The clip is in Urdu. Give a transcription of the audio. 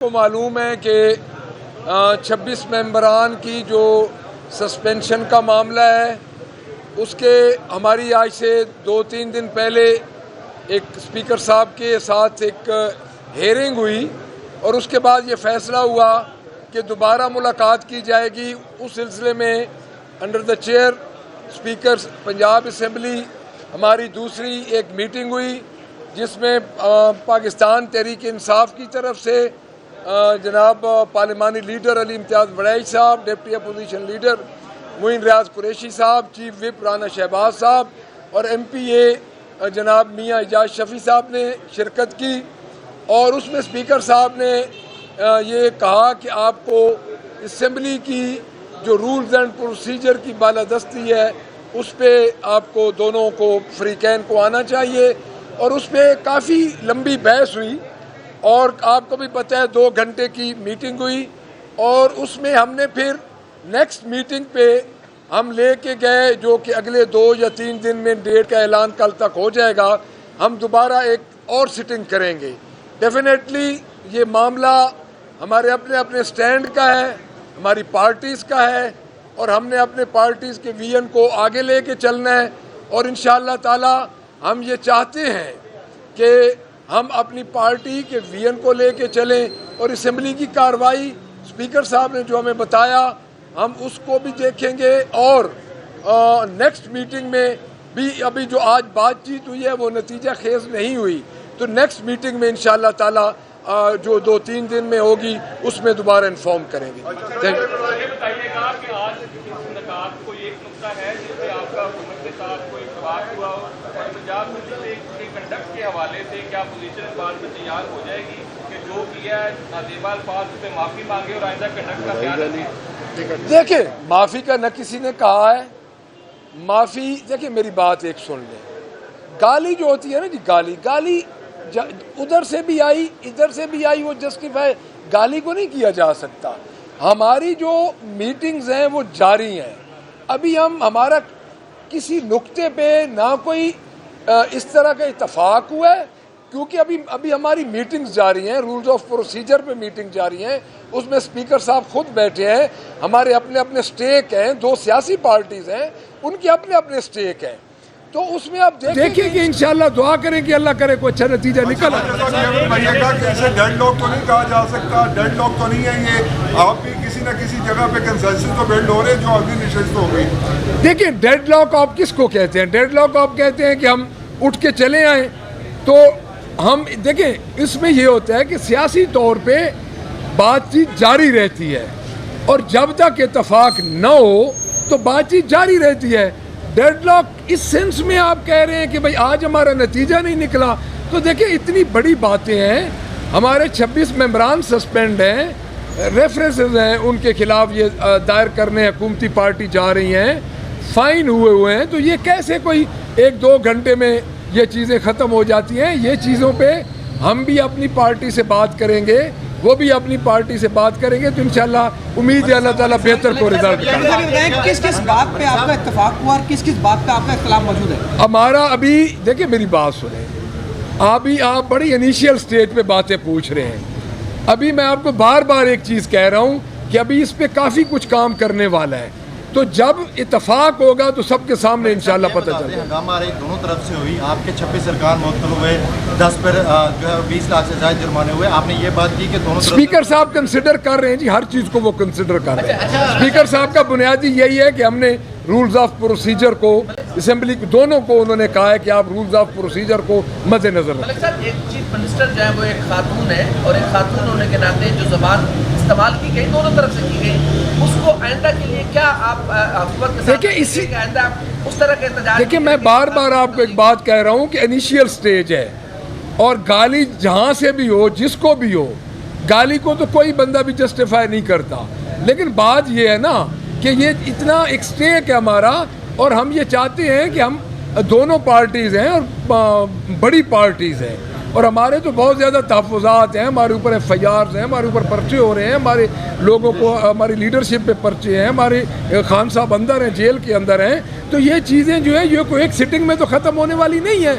کو معلوم ہے کہ 26 ممبران کی جو سسپینشن کا معاملہ ہے اس کے ہماری آج سے 2-3 دن پہلے ایک اسپیکر صاحب کے ساتھ ایک ہیئرنگ ہوئی اور اس کے بعد یہ فیصلہ ہوا کہ دوبارہ ملاقات کی جائے گی۔ اس سلسلے میں under the chair speaker Punjab assembly ہماری دوسری ایک میٹنگ ہوئی جس میں پاکستان تحریک انصاف کی طرف سے جناب پارلیمانی لیڈر علی امتیاز وڑائی صاحب، ڈپٹی اپوزیشن لیڈر معین ریاض قریشی صاحب، چیف وپ رانا شہباز صاحب اور ایم پی اے جناب میاں اعجاز شفیع صاحب نے شرکت کی، اور اس میں اسپیکر صاحب نے یہ کہا کہ آپ کو اسمبلی کی جو رولز اینڈ پروسیجر کی بالادستی ہے اس پہ آپ کو دونوں کو فریقین کو آنا چاہیے، اور اس پہ کافی لمبی بحث ہوئی اور آپ کو بھی پتہ ہے 2 گھنٹے کی میٹنگ ہوئی، اور اس میں ہم نے پھر نیکسٹ میٹنگ پہ ہم لے کے گئے جو کہ اگلے 2 یا 3 دن میں ڈیٹ کا اعلان کل تک ہو جائے گا، ہم دوبارہ ایک اور سٹنگ کریں گے۔ ڈیفینیٹلی یہ معاملہ ہمارے اپنے سٹینڈ کا ہے، ہماری پارٹیز کا ہے، اور ہم نے اپنے پارٹیز کے ویژن کو آگے لے کے چلنا ہے، اور انشاءاللہ تعالی ہم یہ چاہتے ہیں کہ ہم اپنی پارٹی کے ویژن کو لے کے چلیں، اور اسمبلی کی کارروائی اسپیکر صاحب نے جو ہمیں بتایا ہم اس کو بھی دیکھیں گے، اور نیکسٹ میٹنگ میں بھی ابھی جو آج بات چیت ہوئی ہے وہ نتیجہ خیز نہیں ہوئی، تو نیکسٹ میٹنگ میں انشاءاللہ تعالی جو 2-3 دن میں ہوگی اس میں دوبارہ انفارم کریں گے۔ Thank you. یہ بتائیے گا کہ آج اس نکات کوئی ایک نقطہ ہے جس سے آپ کا حکومت کے ساتھ کوئی بات ہوا ہو، اور پنجاب میں کے کنڈکٹ کے حوالے سے کیا پوزیشن اس بات میں تیار ہو جائے گی کہ جو کیا ہے نازیبا الفاظ پہ معافی مانگے اور آئندہ کنڈکٹ کا خیال رکھیں؟ دیکھیں معافی کا نہ کسی نے کہا ہے، معافی دیکھیں میری بات ایک سن لیں، گالی جو ہوتی ہے نا جی، گالی ادھر سے بھی آئی ادھر سے بھی آئی، وہ جسٹیفائی گالی کو نہیں کیا جا سکتا۔ ہماری جو میٹنگز ہیں وہ جاری ہیں، ابھی ہمارا کسی نقطے پہ نہ کوئی اس طرح کا اتفاق ہوا ہے، کیونکہ ابھی ہماری میٹنگز جاری ہیں، رولز آف پروسیجر پہ میٹنگ جاری ہیں، اس میں اسپیکر صاحب خود بیٹھے ہیں، ہمارے اپنے سٹیک ہیں، 2 سیاسی پارٹیز ہیں ان کے اپنے سٹیک ہیں، تو اس میں آپ دیکھیں کہ انشاءاللہ دعا کریں کہ اللہ کرے کوئی اچھا نتیجہ نکل آئے۔ اسے ڈیڈ لاک تو نہیں کہا جا سکتا، ڈیڈ لاک تو نہیں ہے یہ، آپ بھی کسی نہ کسی جگہ پہ کنسنسس تو بلڈ ہو رہے جو اگلی نشست ہوگی۔ دیکھیں ڈیڈ لاک آپ کس کو کہتے ہیں؟ ڈیڈ لاک آپ کہتے ہیں کہ ہم اٹھ کے چلے آئیں، تو ہم دیکھیں اس میں یہ ہوتا ہے کہ سیاسی طور پہ بات چیت جاری رہتی ہے، اور جب تک اتفاق نہ ہو تو بات چیت جاری رہتی ہے۔ ڈیڈ لاک اس سینس میں آپ کہہ رہے ہیں کہ بھائی آج ہمارا نتیجہ نہیں نکلا، تو دیکھیں اتنی بڑی باتیں ہیں، ہمارے 26 ممبران سسپینڈ ہیں، ریفرنسز ہیں ان کے خلاف یہ دائر کرنے حکومتی پارٹی جا رہی ہیں، فائن ہوئے ہیں، تو یہ کیسے کوئی 1-2 گھنٹے میں یہ چیزیں ختم ہو جاتی ہیں؟ یہ چیزوں پہ ہم بھی اپنی پارٹی سے بات کریں گے، وہ بھی اپنی پارٹی سے بات کریں گے، تو انشاءاللہ امید ہے اللہ تعالیٰ بہتر کو رزلٹ کرے گا۔ کس بات پہ آپ کا اتفاق ہوا اور کس بات پہ آپ کا اختلاف موجود ہے؟ ہمارا ابھی دیکھیں میری بات سنیں، ابھی آپ بڑی انیشیل سٹیج پہ باتیں پوچھ رہے ہیں، ابھی میں آپ کو بار بار ایک چیز کہہ رہا ہوں کہ ابھی اس پہ کافی کچھ کام کرنے والا ہے، تو جب اتفاق ہوگا تو سب کے سامنے انشاءاللہ پتہ چلے گا۔ ہنگامہ دونوں طرف سے ہوئی، آپ کے 26 ارکان معطل ہوئے، 10 پر جو ہے 20 لاکھ سے زائد جرمانے ہوئے، آپ نے یہ بات کی کہ دونوں اسپیکر صاحب کنسیڈر کر رہے ہیں جی، ہر چیز کو وہ کنسیڈر کر رہے ہیں۔ اسپیکر صاحب کا بنیادی یہی ہے کہ ہم نے رولز آف پروسیجر کو اسمبلی دونوں کو انہوں نے کہا ہے کہ آپ رولز آف پروسیجر کو مد نظر رکھیں۔ ملک صاحب ایک چیف منسٹر جو ہے وہ ایک خاتون ہے، اور ایک خاتون ہونے کے ناطے جو زبان استعمال کی گئی دونوں طرف سے کی گئی، اس کو آئندہ کے لیے کیا آپ حکومت کے ساتھ دیکھیں کہ آئندہ اس طرح کے احتجاج؟ دیکھیں میں بار بار آپ کو ایک بات کہہ رہا ہوں کہ انیشیل سٹیج ہے، اور گالی جہاں سے بھی ہو جس کو بھی ہو، گالی کو تو کوئی بندہ بھی جسٹیفائی نہیں کرتا، لیکن بات یہ ہے نا کہ یہ اتنا ایک سٹیک ہے ہمارا، اور ہم یہ چاہتے ہیں کہ ہم دونوں پارٹیز ہیں اور بڑی پارٹیز ہیں، اور ہمارے تو بہت زیادہ تحفظات ہیں، ہمارے اوپر FIRs ہیں، ہمارے اوپر پرچے ہو رہے ہیں، ہمارے لوگوں کو ہماری لیڈرشپ پہ پرچے ہیں، ہمارے خان صاحب اندر ہیں، جیل کے اندر ہیں، تو یہ چیزیں جو ہے یہ کوئی ایک سٹنگ میں تو ختم ہونے والی نہیں ہے،